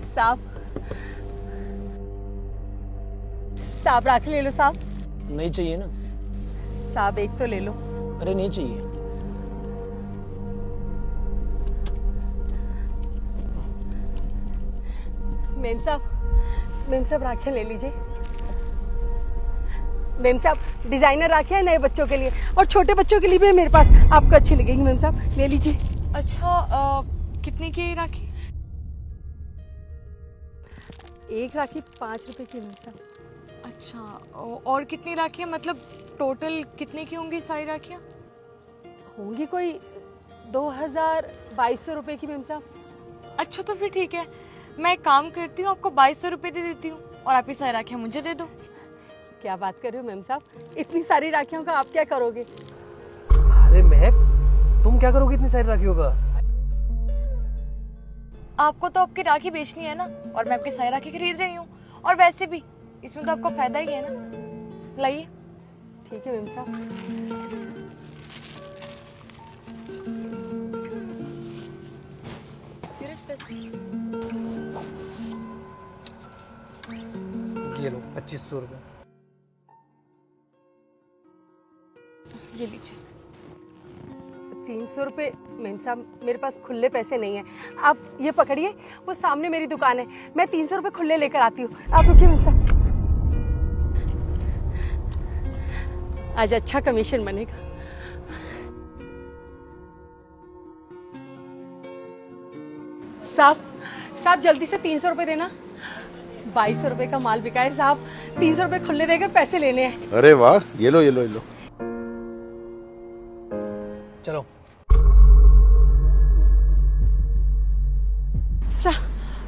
साहब साहब राखी ले लो साहब। नहीं चाहिए ना। साहब एक तो ले लो। अरे नहीं चाहिए। मेम साहब राखियाँ ले लीजिए। मेम साहब डिजाइनर राखियाँ नए बच्चों के लिए और छोटे बच्चों के लिए भी है मेरे पास, आपको अच्छी लगेगी मेम साहब, ले लीजिए। अच्छा कितने की है राखी? एक राखी 5 रुपए की मेम साहब। अच्छा और कितनी राखियाँ, मतलब टोटल कितने की होंगी सारी राखियाँ? होंगी कोई 2200 रुपए की मेम साहब। अच्छा तो फिर ठीक है, मैं एक काम करती हूँ, आपको 2200 रुपये दे देती हूँ और आप ये सारी राखियाँ मुझे दे दो। क्या बात कर रहे हो मेम साहब, इतनी सारी राखियों का आप क्या करोगे? अरे महक, तुम क्या करोगी इतनी सारी राखियों का? आपको तो आपकी राखी बेचनी है ना, और मैं आपकी सारी राखी खरीद रही हूँ, और वैसे भी इसमें तो आपको फायदा ही है ना। लाइए। ठीक है मेम साहब। ये लो 2500 रुपये। ये लीजिए। 300 रुपये मेम साहब, मेरे पास खुले पैसे नहीं है, आप ये पकड़िए, वो सामने मेरी दुकान है, मैं 300 रुपये खुले लेकर आती हूँ, आप रुकिए मेम साहब। आज अच्छा कमीशन बनेगा। साहब जल्दी से 300 रुपये देना, 2200 रुपये का माल बिका है साहब, 300 रुपये खुले देकर पैसे लेने हैं। अरे वाह, ये लो ये लो ये लो। चलो।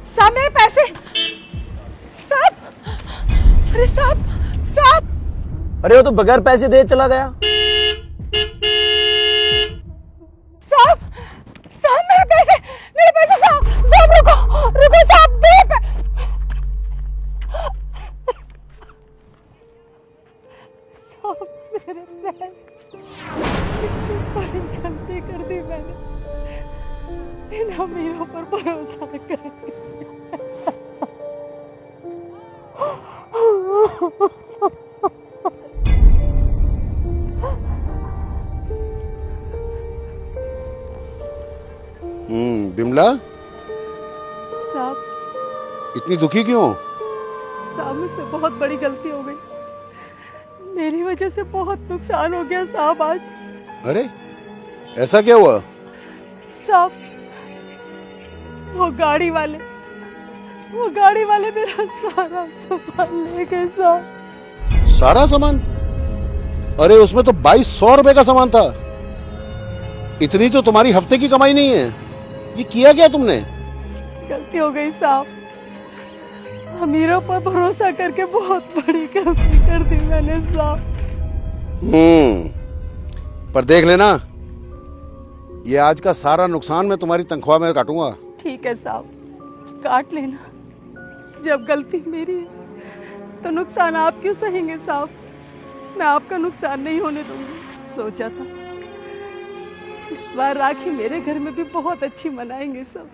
साहब मेरे पैसे, साहब, अरे साहब, अरे वो तो बगैर पैसे दे चला गया। साहब मेरे पैसे साहब रुको साहब, साहब मेरे पैसे, बड़ी गलती कर दी मैंने, इन अमीरों पर भरोसा कर। बिमला, साहब इतनी दुखी क्यों? साहब मुझसे बहुत बड़ी गलती हो गई, मेरी वजह से बहुत नुकसान हो गया साहब आज। अरे ऐसा क्या हुआ? साहब वो गाड़ी वाले मेरा सारा सामान ले गए साहब। सारा सामान? अरे उसमें तो 2200 रुपए का सामान था। इतनी तो तुम्हारी हफ्ते की कमाई नहीं है। ये किया क्या तुमने? गलती हो गई साहब, अमीरों पर भरोसा करके बहुत बड़ी गलती कर दी मैंने साहब। पर देख लेना, ये आज का सारा नुकसान मैं तुम्हारी तनख्वाह में काटूंगा। ठीक है साहब, काट लेना, जब गलती मेरी है तो नुकसान आप क्यों सहेंगे साहब, मैं आपका नुकसान नहीं होने दूंगी। सोचा था इस बार राखी मेरे घर में भी बहुत अच्छी मनाएंगे सब।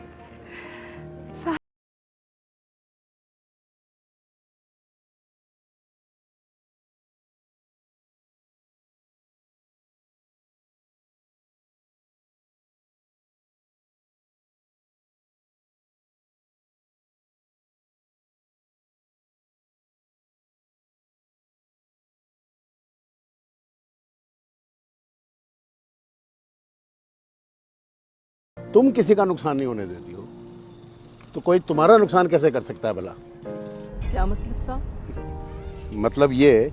तुम किसी का नुकसान नहीं होने देती हो, तो कोई तुम्हारा नुकसान कैसे कर सकता है भला? क्या मतलब साहब? मतलब ये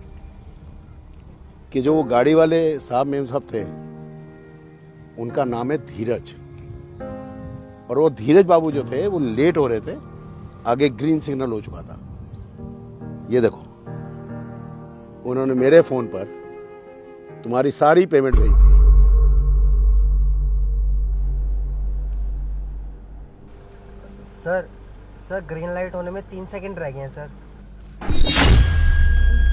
कि जो वो गाड़ी वाले साहब मेम साहब थे, उनका नाम है धीरज, और वो धीरज बाबू जो थे वो लेट हो रहे थे, आगे ग्रीन सिग्नल हो चुका था। ये देखो, उन्होंने मेरे फोन पर तुम्हारी सारी पेमेंट भेज दी। सर ग्रीन लाइट होने में 3 सेकंड रह गए हैं सर।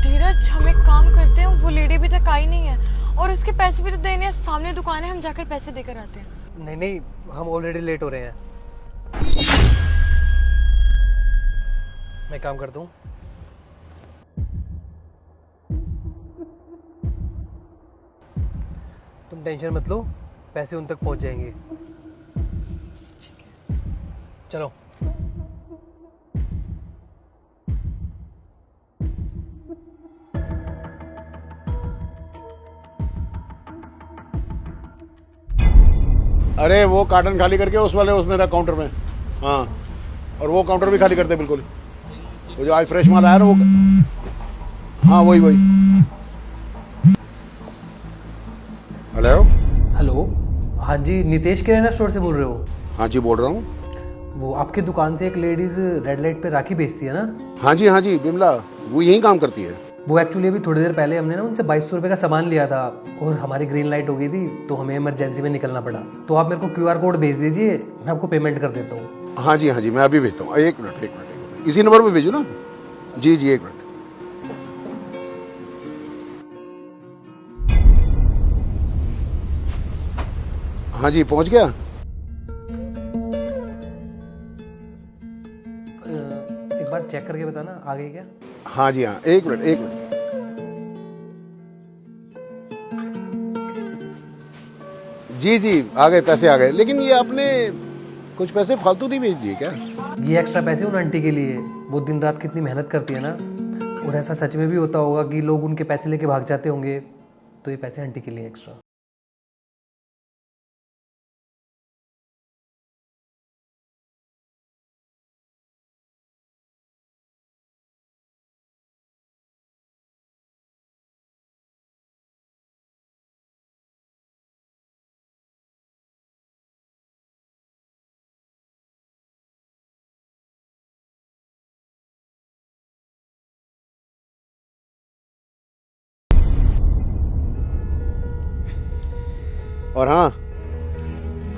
धीरज, हम एक काम करते हैं, वो लेडी भी तक आई नहीं है और इसके पैसे भी तो देने हैं, सामने दुकान है, हम जाकर पैसे देकर आते हैं। नहीं, हम ऑलरेडी लेट हो रहे हैं। मैं काम करता हूँ। तुम टेंशन मत लो, पैसे उन तक पहुंच जाएंगे। चलो। अरे वो कार्टन खाली करके उस वाले उसमें रख काउंटर में। हाँ, और वो काउंटर भी खाली करते बिल्कुल। वो जो आज फ्रेश माल आया ना वो, हाँ वही वही। हेलो। हेलो, हाँ जी, नितेश किराना स्टोर से बोल रहे हो? हाँ जी बोल रहा हूँ। वो आपकी दुकान से एक लेडीज रेड लाइट पे राखी बेचती है ना? हाँ जी बिमला, वो यहीं काम करती है। वो एक्चुअली अभी थोड़ी देर पहले हमने ना उनसे 2200 रुपये का सामान लिया था और हमारी ग्रीन लाइट हो गई थी, तो हमें इमरजेंसी में निकलना पड़ा। तो आप मेरे को QR कोड भेज दीजिए, मैं आपको पेमेंट कर देता हूँ। हाँ जी मैं अभी भेजता हूँ। एक मिनट, इसी नंबर पे भेजो ना। जी एक मिनट। हाँ जी पहुँच गया। एक बार चेक करके बताना आ गई क्या? हाँ जी हाँ, एक मिनट। जी आ गए, पैसे आ गए। लेकिन ये आपने कुछ पैसे फालतू नहीं भेज दिए क्या? ये एक्स्ट्रा पैसे उन आंटी के लिए, वो दिन रात कितनी मेहनत करती है ना। और ऐसा सच में भी होता होगा कि लोग उनके पैसे लेके भाग जाते होंगे, तो ये पैसे आंटी के लिए एक्स्ट्रा। और हाँ,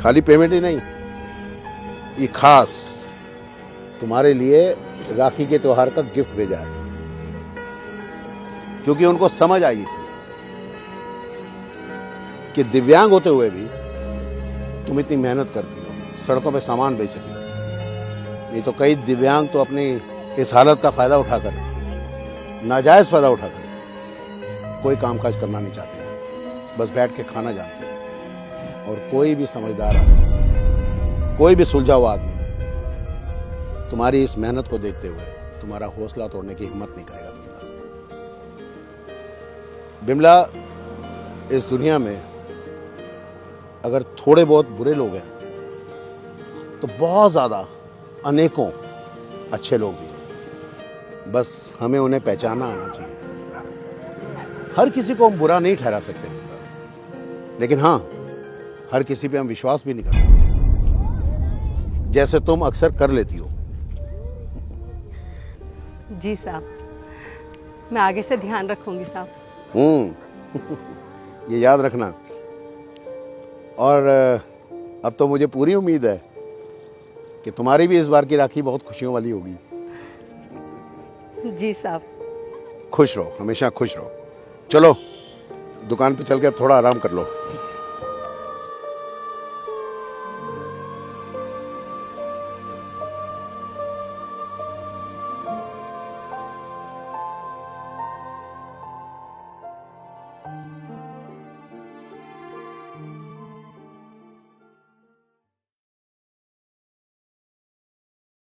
खाली पेमेंट ही नहीं, ये खास तुम्हारे लिए राखी के त्योहार का गिफ्ट भेजा है, क्योंकि उनको समझ आई कि दिव्यांग होते हुए भी तुम इतनी मेहनत करती हो, सड़कों पे सामान बेचती हो। नहीं तो कई दिव्यांग तो अपनी इस हालत का फायदा उठाकर, नाजायज फायदा उठाकर कोई कामकाज करना नहीं चाहते, बस बैठ के खाना जानते हैं। और कोई भी समझदार आदमी, कोई भी सुलझा हुआ आदमी तुम्हारी इस मेहनत को देखते हुए तुम्हारा हौसला तोड़ने की हिम्मत नहीं करेगा। बिमला, इस दुनिया में अगर थोड़े बहुत बुरे लोग हैं तो बहुत ज्यादा अनेकों अच्छे लोग भी हैं। बस हमें उन्हें पहचाना आना चाहिए। हर किसी को हम बुरा नहीं ठहरा सकते, लेकिन हाँ, हर किसी पे हम विश्वास भी नहीं कर सकते, जैसे तुम अक्सर कर लेती हो। जी साहब, मैं आगे से ध्यान रखूंगी साहब। ये याद रखना। और अब तो मुझे पूरी उम्मीद है कि तुम्हारी भी इस बार की राखी बहुत खुशियों वाली होगी। जी साहब। खुश रहो, हमेशा खुश रहो। चलो दुकान पे चल के अब थोड़ा आराम कर लो।